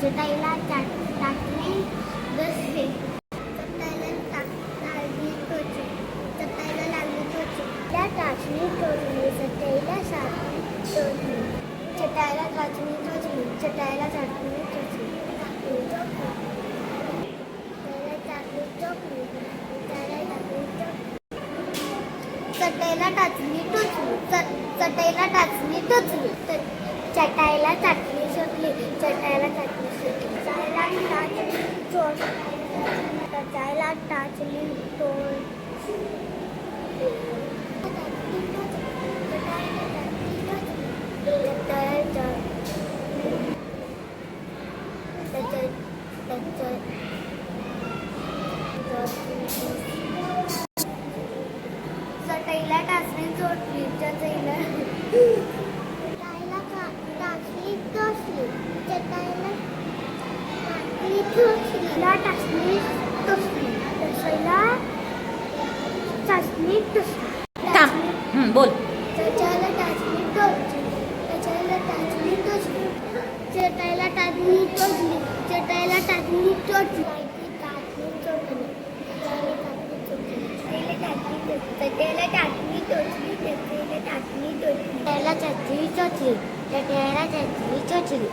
चटाईला टाकली बसले. चटाईला लागली टोचली. चटाईला लागली टोचली. त्या टाचणी टोचली. चटाईला सारखी टोचली. चटाईला टाचणी टोचली. चटाईला टाचणी टोचली. चटईला टाचणी टोचली. चटईला टाचणी टोचली. चटाईला टाचणी सुटली. चटाईला टाचणी सुटली. चटाईला टाचणी टोचली. चटाईला टाचणी टोचली. चटईला टाचणी चोटली. चटईला टाचणी टोचली. चटईला टाचणी टोचली. टाचणी टोचली. चटईला टाचणी टोचली. बोल. चटाईला टाचणी टोचली. चटाईला टाचणी टोचली. चटाईला टाचणी टोचली. चटाईला टाचणी टोचली. चटईला टाचणी टोचली. चटईला टाचणी टोचली. चटईला टाचणी टोचली. चटईला टाचणी टोचली.